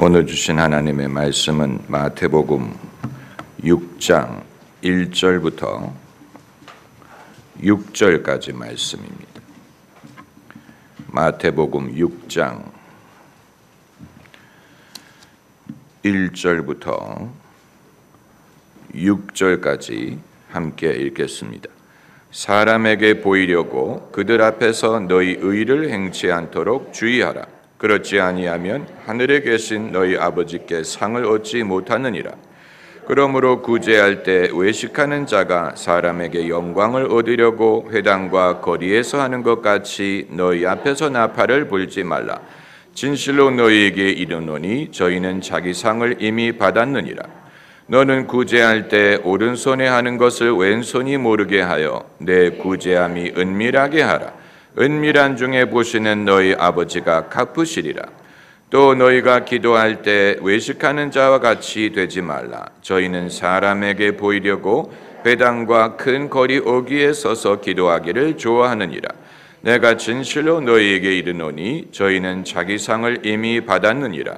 오늘 주신 하나님의 말씀은 마태복음 6장 1절부터 6절까지 말씀입니다. 마태복음 6장 1절부터 6절까지 함께 읽겠습니다. 사람에게 보이려고 그들 앞에서 너희 의를 행치 않도록 주의하라. 그렇지 아니하면 하늘에 계신 너희 아버지께 상을 얻지 못하느니라. 그러므로 구제할 때 외식하는 자가 사람에게 영광을 얻으려고 회당과 거리에서 하는 것 같이 너희 앞에서 나팔을 불지 말라. 진실로 너희에게 이르노니 저희는 자기 상을 이미 받았느니라. 너는 구제할 때 오른손에 하는 것을 왼손이 모르게 하여 내 구제함이 은밀하게 하라. 은밀한 중에 보시는 너희 아버지가 갚으시리라. 또 너희가 기도할 때 외식하는 자와 같이 되지 말라. 저희는 사람에게 보이려고 회당과 큰 거리 어귀에 서서 기도하기를 좋아하느니라. 내가 진실로 너희에게 이르노니 저희는 자기 상을 이미 받았느니라.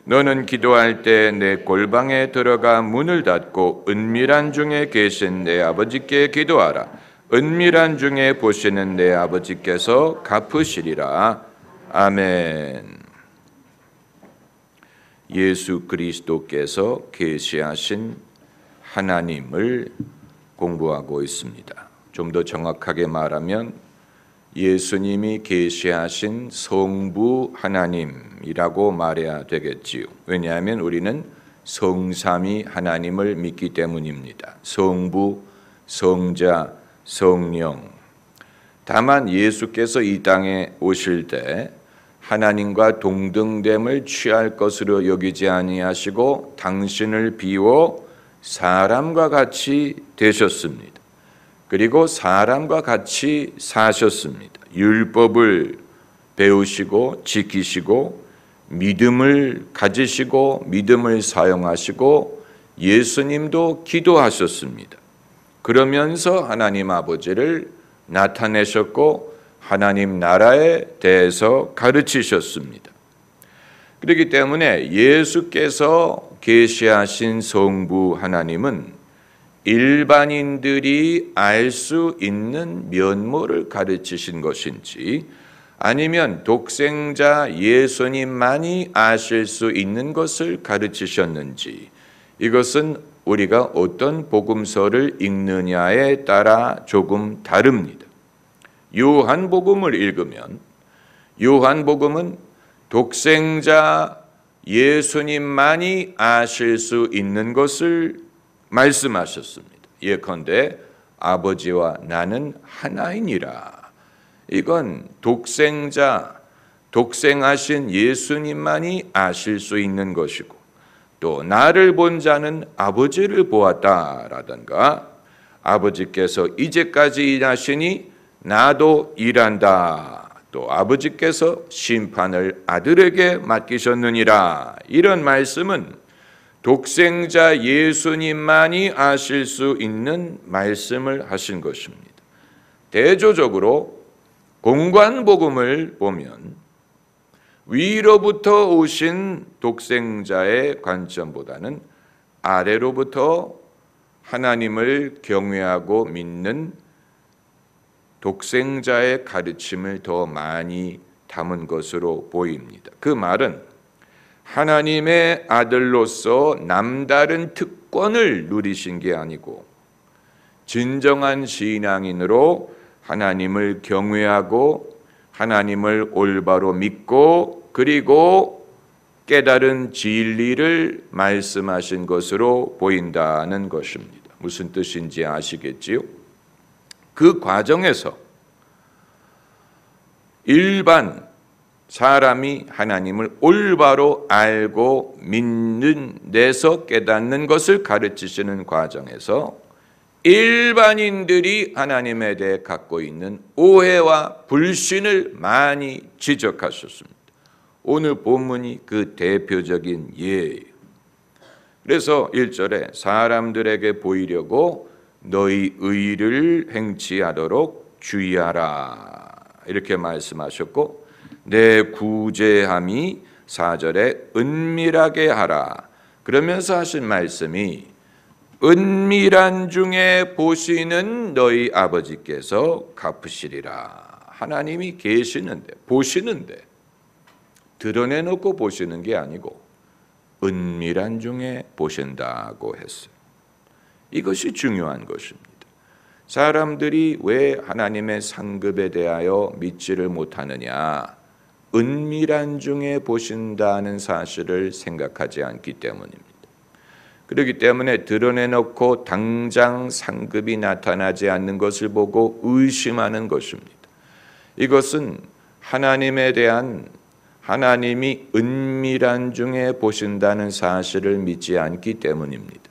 너는 기도할 때 내 골방에 들어가 문을 닫고 은밀한 중에 계신 내 아버지께 기도하라. 은밀한 중에 보시는 내 아버지께서 갚으시리라. 아멘. 예수 그리스도께서 계시하신 하나님을 공부하고 있습니다. 좀 더 정확하게 말하면 예수님이 계시하신 성부 하나님이라고 말해야 되겠지요. 왜냐하면 우리는 성삼위 하나님을 믿기 때문입니다. 성부, 성자, 성령. 다만 예수께서 이 땅에 오실 때 하나님과 동등됨을 취할 것으로 여기지 아니하시고 당신을 비워 사람과 같이 되셨습니다. 그리고 사람과 같이 사셨습니다. 율법을 배우시고 지키시고 믿음을 가지시고 믿음을 사용하시고 예수님도 기도하셨습니다. 그러면서 하나님 아버지를 나타내셨고 하나님 나라에 대해서 가르치셨습니다. 그렇기 때문에 예수께서 계시하신 성부 하나님은 일반인들이 알 수 있는 면모를 가르치신 것인지 아니면 독생자 예수님만이 아실 수 있는 것을 가르치셨는지 이것은 우리가 어떤 복음서를 읽느냐에 따라 조금 다릅니다. 요한복음을 읽으면 요한복음은 독생자 예수님만이 아실 수 있는 것을 말씀하셨습니다. 예컨대 아버지와 나는 하나이니라. 이건 독생하신 예수님만이 아실 수 있는 것이고 또 나를 본 자는 아버지를 보았다라든가 아버지께서 이제까지 일하시니 나도 일한다. 또 아버지께서 심판을 아들에게 맡기셨느니라. 이런 말씀은 독생자 예수님만이 아실 수 있는 말씀을 하신 것입니다. 대조적으로 공관복음을 보면 위로부터 오신 독생자의 관점보다는 아래로부터 하나님을 경외하고 믿는 독생자의 가르침을 더 많이 담은 것으로 보입니다. 그 말은 하나님의 아들로서 남다른 특권을 누리신 게 아니고 진정한 신앙인으로 하나님을 경외하고 하나님을 올바로 믿고 그리고 깨달은 진리를 말씀하신 것으로 보인다는 것입니다. 무슨 뜻인지 아시겠지요? 그 과정에서 일반 사람이 하나님을 올바로 알고 믿는 데서 깨닫는 것을 가르치시는 과정에서 일반인들이 하나님에 대해 갖고 있는 오해와 불신을 많이 지적하셨습니다. 오늘 본문이 그 대표적인 예예요. 그래서 1절에 사람들에게 보이려고 너희 의를 행치하도록 주의하라 이렇게 말씀하셨고 내 구제함이 4절에 은밀하게 하라. 그러면서 하신 말씀이 은밀한 중에 보시는 너희 아버지께서 갚으시리라. 하나님이 계시는데, 보시는데, 드러내놓고 보시는 게 아니고 은밀한 중에 보신다고 했어요. 이것이 중요한 것입니다. 사람들이 왜 하나님의 상급에 대하여 믿지를 못하느냐? 은밀한 중에 보신다는 사실을 생각하지 않기 때문입니다. 그렇기 때문에 드러내놓고 당장 상급이 나타나지 않는 것을 보고 의심하는 것입니다. 이것은 하나님에 대한, 하나님이 은밀한 중에 보신다는 사실을 믿지 않기 때문입니다.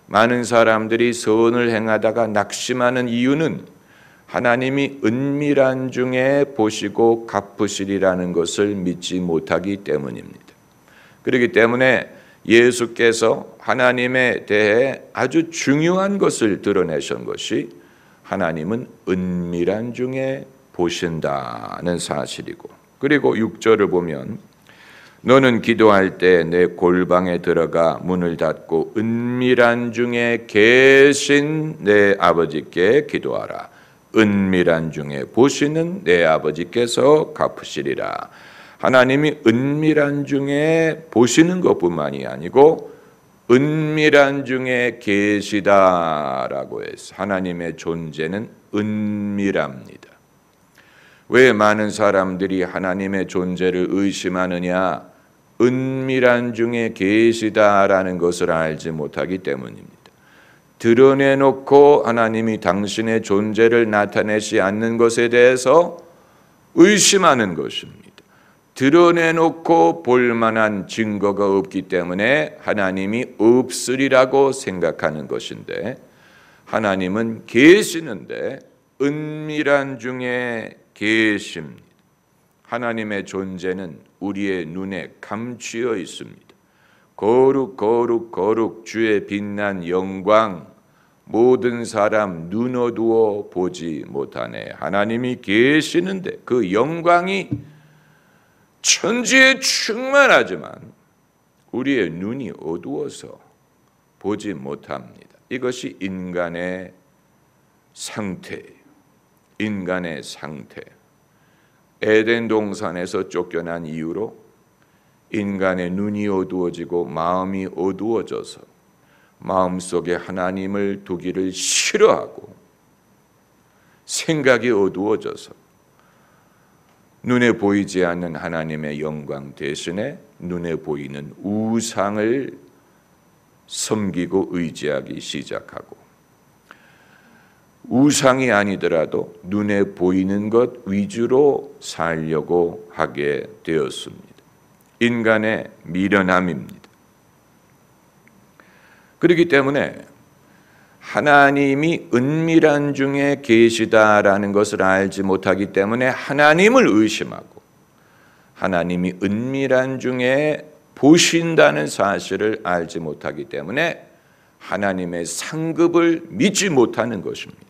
많은 사람들이 선을 행하다가 낙심하는 이유는 하나님이 은밀한 중에 보시고 갚으시리라는 것을 믿지 못하기 때문입니다. 그렇기 때문에 예수께서 하나님에 대해 아주 중요한 것을 드러내신 것이 하나님은 은밀한 중에 보신다는 사실이고, 그리고 6절을 보면 너는 기도할 때 내 골방에 들어가 문을 닫고 은밀한 중에 계신 내 아버지께 기도하라. 은밀한 중에 보시는 내 아버지께서 갚으시리라. 하나님이 은밀한 중에 보시는 것뿐만이 아니고 은밀한 중에 계시다라고 해서 하나님의 존재는 은밀합니다. 왜 많은 사람들이 하나님의 존재를 의심하느냐? 은밀한 중에 계시다라는 것을 알지 못하기 때문입니다. 드러내놓고 하나님이 당신의 존재를 나타내지 않는 것에 대해서 의심하는 것입니다. 드러내놓고 볼 만한 증거가 없기 때문에 하나님이 없으리라고 생각하는 것인데, 하나님은 계시는데 은밀한 중에 계십니다. 하나님의 존재는 우리의 눈에 감추어 있습니다. 거룩 거룩 거룩 주의 빛난 영광, 모든 사람 눈 어두워 보지 못하네. 하나님이 계시는데 그 영광이 천지에 충만하지만 우리의 눈이 어두워서 보지 못합니다. 이것이 인간의 상태예요. 인간의 상태. 에덴 동산에서 쫓겨난 이후로 인간의 눈이 어두워지고 마음이 어두워져서 마음속에 하나님을 두기를 싫어하고 생각이 어두워져서 눈에 보이지 않는 하나님의 영광 대신에 눈에 보이는 우상을 섬기고 의지하기 시작하고, 우상이 아니더라도 눈에 보이는 것 위주로 살려고 하게 되었습니다. 인간의 미련함입니다. 그렇기 때문에 하나님이 은밀한 중에 계시다라는 것을 알지 못하기 때문에 하나님을 의심하고, 하나님이 은밀한 중에 보신다는 사실을 알지 못하기 때문에 하나님의 상급을 믿지 못하는 것입니다.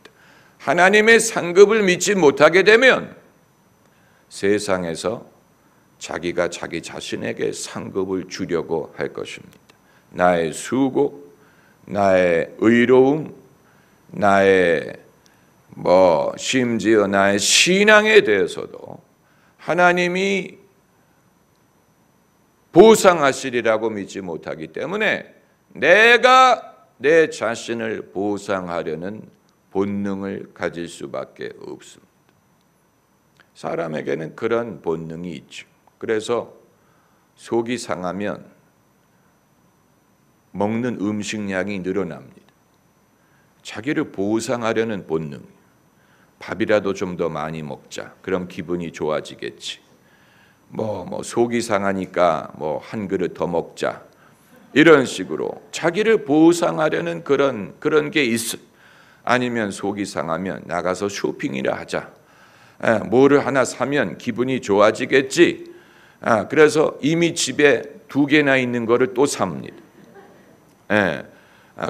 하나님의 상급을 믿지 못하게 되면 세상에서 자기가 자기 자신에게 상급을 주려고 할 것입니다. 나의 수고, 나의 의로움, 나의 심지어 나의 신앙에 대해서도 하나님이 보상하시리라고 믿지 못하기 때문에 내가 내 자신을 보상하려는 본능을 가질 수밖에 없습니다. 사람에게는 그런 본능이 있죠. 그래서 속이 상하면 먹는 음식량이 늘어납니다. 자기를 보상하려는 본능. 밥이라도 좀 더 많이 먹자. 그럼 기분이 좋아지겠지. 속이 상하니까 한 그릇 더 먹자. 이런 식으로 자기를 보상하려는 그런 게 있어요. 아니면 속이 상하면 나가서 쇼핑이나 하자. 뭐를 하나 사면 기분이 좋아지겠지. 그래서 이미 집에 2개나 있는 거를 또 삽니다.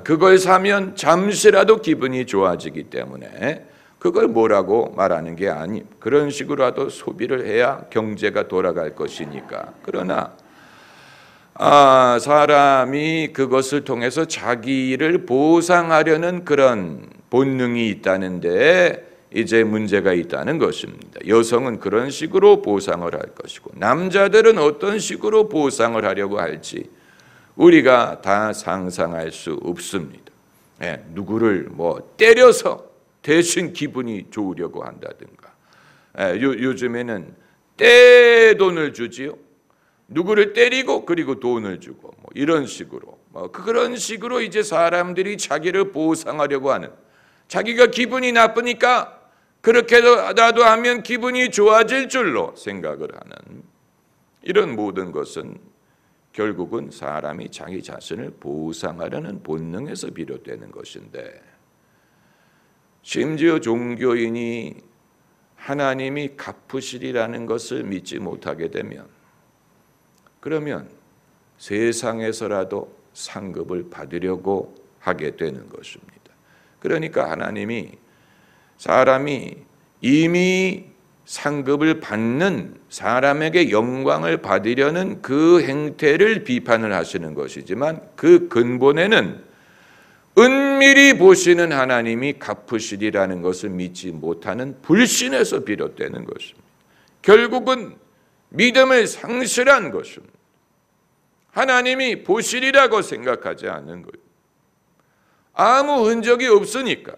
그걸 사면 잠시라도 기분이 좋아지기 때문에 그걸 뭐라고 말하는 게 아니, 그런 식으로라도 소비를 해야 경제가 돌아갈 것이니까. 그러나 사람이 그것을 통해서 자기를 보상하려는 그런 본능이 있다는데 이제 문제가 있다는 것입니다. 여성은 그런 식으로 보상을 할 것이고 남자들은 어떤 식으로 보상을 하려고 할지 우리가 다 상상할 수 없습니다. 누구를 때려서 대신 기분이 좋으려고 한다든가, 요즘에는 떼돈을 주지요. 누구를 때리고 그리고 돈을 주고 이런 식으로 그런 식으로 이제 사람들이 자기를 보상하려고 하는, 자기가 기분이 나쁘니까 그렇게라도 하면 기분이 좋아질 줄로 생각을 하는 이런 모든 것은 결국은 사람이 자기 자신을 보상하려는 본능에서 비롯되는 것인데, 심지어 종교인이 하나님이 갚으시리라는 것을 믿지 못하게 되면 그러면 세상에서라도 상급을 받으려고 하게 되는 것입니다. 그러니까 하나님이 사람이 이미 상급을 받는 사람에게 영광을 받으려는 그 행태를 비판을 하시는 것이지만 그 근본에는 은밀히 보시는 하나님이 갚으시리라는 것을 믿지 못하는 불신에서 비롯되는 것입니다. 결국은 믿음을 상실한 것입니다. 하나님이 보시리라고 생각하지 않는 거예요. 아무 흔적이 없으니까,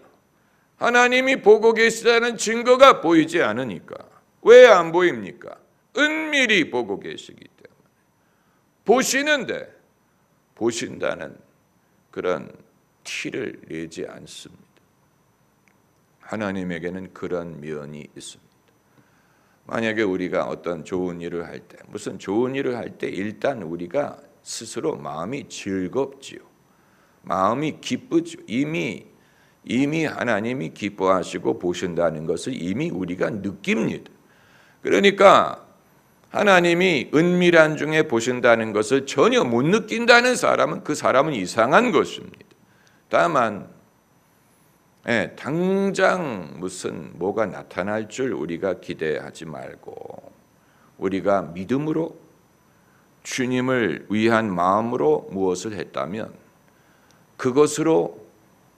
하나님이 보고 계시다는 증거가 보이지 않으니까. 왜 안 보입니까? 은밀히 보고 계시기 때문에. 보시는데 보신다는 그런 티를 내지 않습니다. 하나님에게는 그런 면이 있습니다. 만약에 우리가 어떤 좋은 일을 할 때, 무슨 좋은 일을 할 때 일단 우리가 스스로 마음이 즐겁지요. 마음이 기쁘죠. 이미 하나님이 기뻐하시고 보신다는 것을 이미 우리가 느낍니다. 그러니까 하나님이 은밀한 중에 보신다는 것을 전혀 못 느낀다는 사람은 그 사람은 이상한 것입니다. 다만 당장 무슨 뭐가 나타날 줄 우리가 기대하지 말고 우리가 믿음으로 주님을 위한 마음으로 무엇을 했다면 그것으로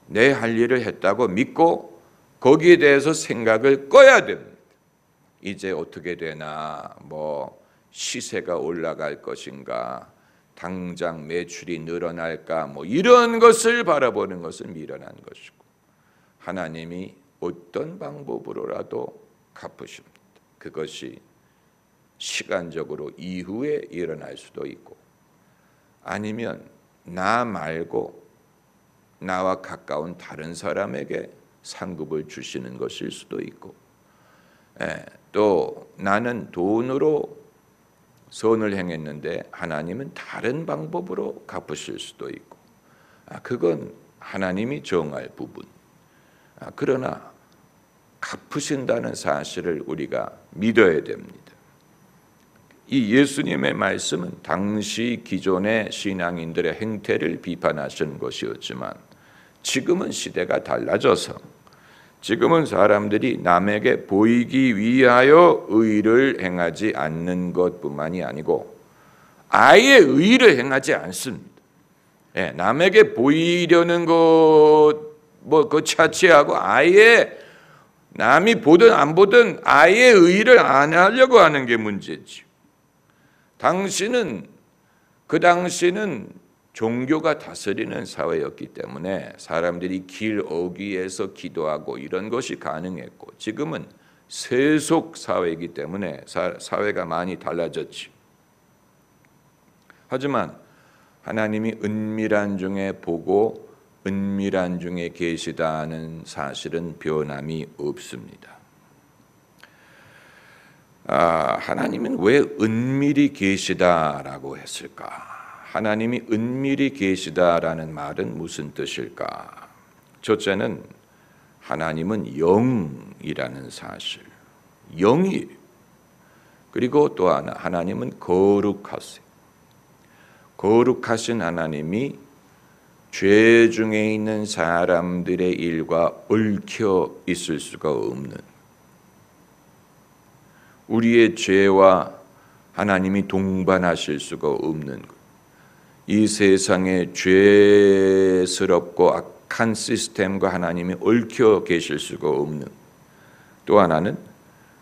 내 할 일을 했다고 믿고 거기에 대해서 생각을 꺼야 됩니다. 이제 어떻게 되나, 시세가 올라갈 것인가, 당장 매출이 늘어날까, 이런 것을 바라보는 것은 미련한 것이고 하나님이 어떤 방법으로라도 갚으십니다. 그것이 시간적으로 이후에 일어날 수도 있고 아니면 나 말고 나와 가까운 다른 사람에게 상급을 주시는 것일 수도 있고, 또 나는 돈으로 선을 행했는데 하나님은 다른 방법으로 갚으실 수도 있고, 그건 하나님이 정할 부분. 그러나 갚으신다는 사실을 우리가 믿어야 됩니다. 이 예수님의 말씀은 당시 기존의 신앙인들의 행태를 비판하시는 것이었지만 지금은 시대가 달라져서 지금은 사람들이 남에게 보이기 위하여 의를 행하지 않는 것뿐만이 아니고 아예 의를 행하지 않습니다. 남에게 보이려는 것 그 차치하고 아예 남이 보든 안 보든 아예 의를 안 하려고 하는 게 문제지. 그 당시는 종교가 다스리는 사회였기 때문에 사람들이 길 어귀에서 기도하고 이런 것이 가능했고 지금은 세속 사회이기 때문에 사회가 많이 달라졌지. 하지만 하나님이 은밀한 중에 보고 은밀한 중에 계시다는 사실은 변함이 없습니다. 하나님은 왜 은밀히 계시다라고 했을까? 하나님이 은밀히 계시다라는 말은 무슨 뜻일까? 첫째는 하나님은 영이라는 사실, 영이에요. 그리고 또 하나, 하나님은 거룩하세요. 거룩하신 하나님이 죄 중에 있는 사람들의 일과 얽혀 있을 수가 없는, 우리의 죄와 하나님이 동반하실 수가 없는 것. 이 세상의 죄스럽고 악한 시스템과 하나님이 얽혀 계실 수가 없는, 또 하나는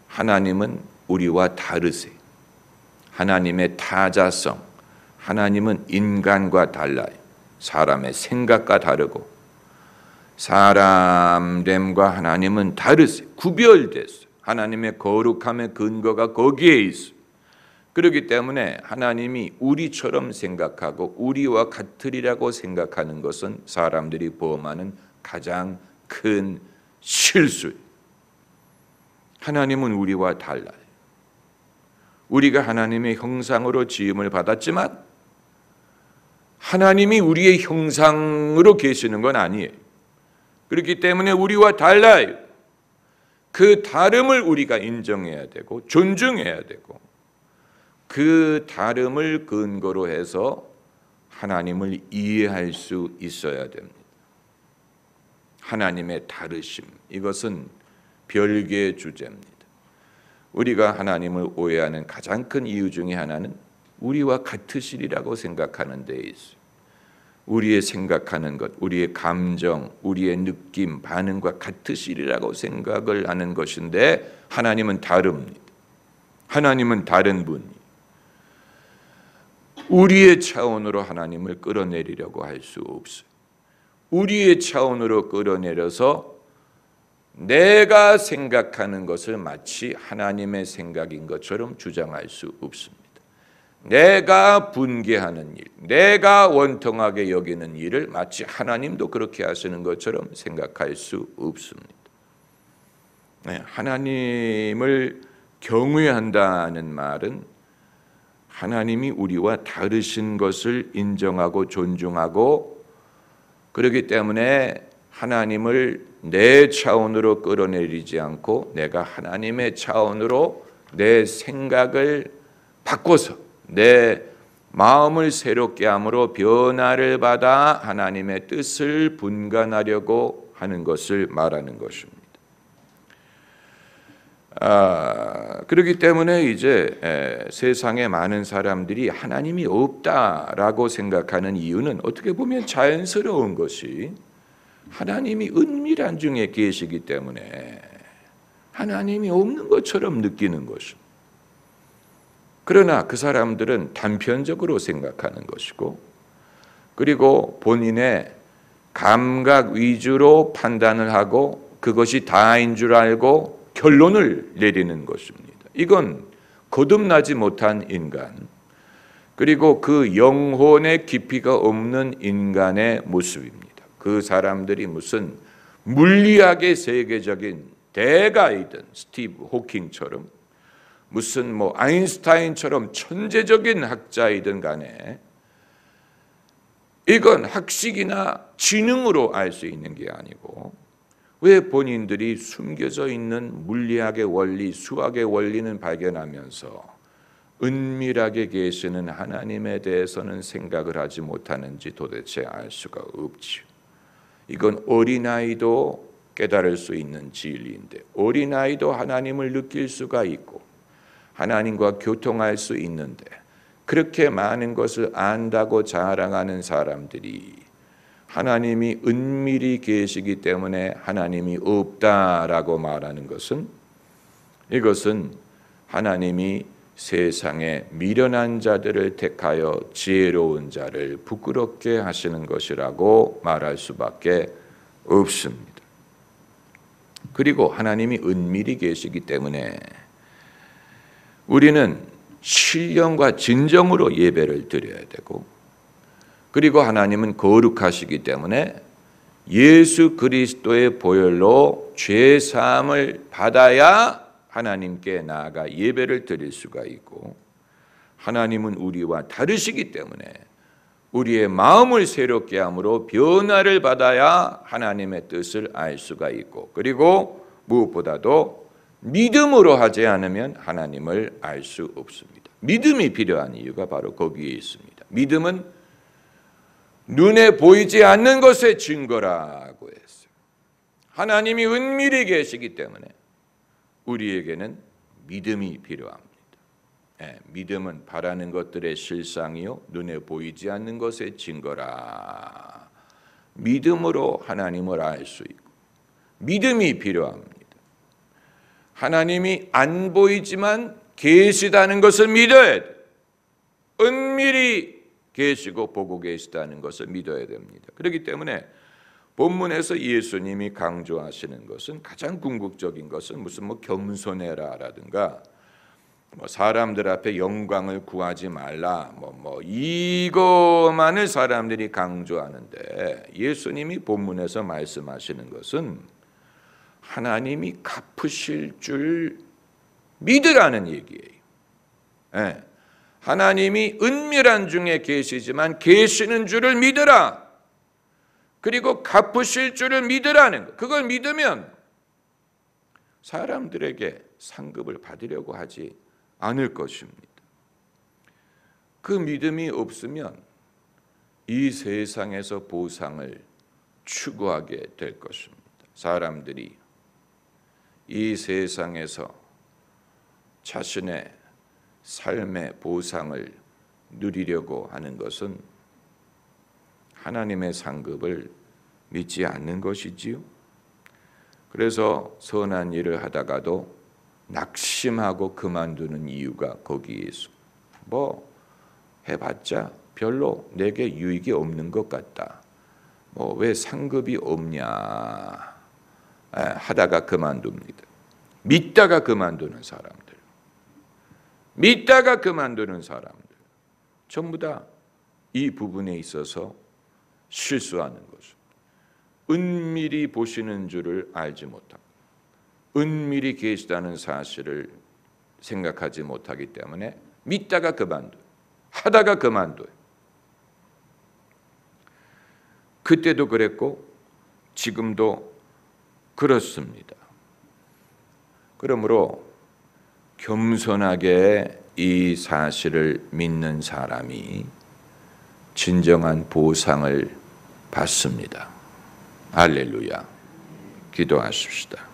하나님은 우리와 다르세요. 하나님의 타자성, 하나님은 인간과 달라요. 사람의 생각과 다르고 사람됨과 하나님은 다르세요. 구별됐어요. 하나님의 거룩함의 근거가 거기에 있어요. 그렇기 때문에 하나님이 우리처럼 생각하고 우리와 같으리라고 생각하는 것은 사람들이 범하는 가장 큰 실수예요. 하나님은 우리와 달라요. 우리가 하나님의 형상으로 지음을 받았지만 하나님이 우리의 형상으로 계시는 건 아니에요. 그렇기 때문에 우리와 달라요. 그 다름을 우리가 인정해야 되고 존중해야 되고, 그 다름을 근거로 해서 하나님을 이해할 수 있어야 됩니다. 하나님의 다르심, 이것은 별개의 주제입니다. 우리가 하나님을 오해하는 가장 큰 이유 중에 하나는 우리와 같으시리라고 생각하는 데 있어요. 우리의 생각하는 것, 우리의 감정, 우리의 느낌, 반응과 같으시리라고 생각을 하는 것인데 하나님은 다릅니다. 하나님은 다른 분이 우리의 차원으로 하나님을 끌어내리려고 할 수 없어요. 우리의 차원으로 끌어내려서 내가 생각하는 것을 마치 하나님의 생각인 것처럼 주장할 수 없습니다. 내가 분개하는 일, 내가 원통하게 여기는 일을 마치 하나님도 그렇게 하시는 것처럼 생각할 수 없습니다. 하나님을 경외한다는 말은 하나님이 우리와 다르신 것을 인정하고 존중하고, 그렇기 때문에 하나님을 내 차원으로 끌어내리지 않고 내가 하나님의 차원으로 내 생각을 바꿔서 내 마음을 새롭게 함으로 변화를 받아 하나님의 뜻을 분간하려고 하는 것을 말하는 것입니다. 그렇기 때문에 이제 세상에 많은 사람들이 하나님이 없다라고 생각하는 이유는 어떻게 보면 자연스러운 것이 하나님이 은밀한 중에 계시기 때문에 하나님이 없는 것처럼 느끼는 것입니다. 그러나 그 사람들은 단편적으로 생각하는 것이고, 그리고 본인의 감각 위주로 판단을 하고 그것이 다인 줄 알고 결론을 내리는 것입니다. 이건 거듭나지 못한 인간, 그리고 그 영혼의 깊이가 없는 인간의 모습입니다. 그 사람들이 무슨 물리학의 세계적인 대가이든 스티브 호킹처럼 무슨 아인슈타인처럼 천재적인 학자이든 간에 이건 학식이나 지능으로 알 수 있는 게 아니고, 왜 본인들이 숨겨져 있는 물리학의 원리, 수학의 원리는 발견하면서 은밀하게 계시는 하나님에 대해서는 생각을 하지 못하는지 도대체 알 수가 없지요. 이건 어린아이도 깨달을 수 있는 진리인데, 어린아이도 하나님을 느낄 수가 있고 하나님과 교통할 수 있는데, 그렇게 많은 것을 안다고 자랑하는 사람들이 하나님이 은밀히 계시기 때문에 하나님이 없다라고 말하는 것은, 이것은 하나님이 세상에 미련한 자들을 택하여 지혜로운 자를 부끄럽게 하시는 것이라고 말할 수밖에 없습니다. 그리고 하나님이 은밀히 계시기 때문에 우리는 신령과 진정으로 예배를 드려야 되고, 그리고 하나님은 거룩하시기 때문에 예수 그리스도의 보혈로 죄 사함을 받아야 하나님께 나아가 예배를 드릴 수가 있고, 하나님은 우리와 다르시기 때문에 우리의 마음을 새롭게 함으로 변화를 받아야 하나님의 뜻을 알 수가 있고, 그리고 무엇보다도 믿음으로 하지 않으면 하나님을 알 수 없습니다. 믿음이 필요한 이유가 바로 거기에 있습니다. 믿음은 눈에 보이지 않는 것의 증거라고 했어요. 하나님이 은밀히 계시기 때문에 우리에게는 믿음이 필요합니다. 믿음은 바라는 것들의 실상이요 눈에 보이지 않는 것의 증거라. 믿음으로 하나님을 알 수 있고 믿음이 필요합니다. 하나님이 안 보이지만 계시다는 것을 믿어야 돼. 은밀히 계시고 보고 계시다는 것을 믿어야 됩니다. 그렇기 때문에 본문에서 예수님이 강조하시는 것은 가장 궁극적인 것은 무슨 겸손해라라든가 사람들 앞에 영광을 구하지 말라 이거만을 사람들이 강조하는데 예수님이 본문에서 말씀하시는 것은 하나님이 갚으실 줄 믿으라는 얘기예요. 하나님이 은밀한 중에 계시지만 계시는 줄을 믿으라. 그리고 갚으실 줄을 믿으라는 것. 그걸 믿으면 사람들에게 상급을 받으려고 하지 않을 것입니다. 그 믿음이 없으면 이 세상에서 보상을 추구하게 될 것입니다. 사람들이 이 세상에서 자신의 삶의 보상을 누리려고 하는 것은 하나님의 상급을 믿지 않는 것이지요. 그래서 선한 일을 하다가도 낙심하고 그만두는 이유가 거기에 있어. 해봤자 별로 내게 유익이 없는 것 같다. 왜 상급이 없냐 하다가 그만둡니다. 믿다가 그만두는 사람들, 전부 다 이 부분에 있어서 실수하는 것입니다. 은밀히 보시는 줄을 알지 못하고 은밀히 계시다는 사실을 생각하지 못하기 때문에 믿다가 그만둬요. 하다가 그만둬요. 그때도 그랬고 지금도 그렇습니다. 그러므로 겸손하게 이 사실을 믿는 사람이 진정한 보상을 받습니다. 할렐루야. 기도하십시다.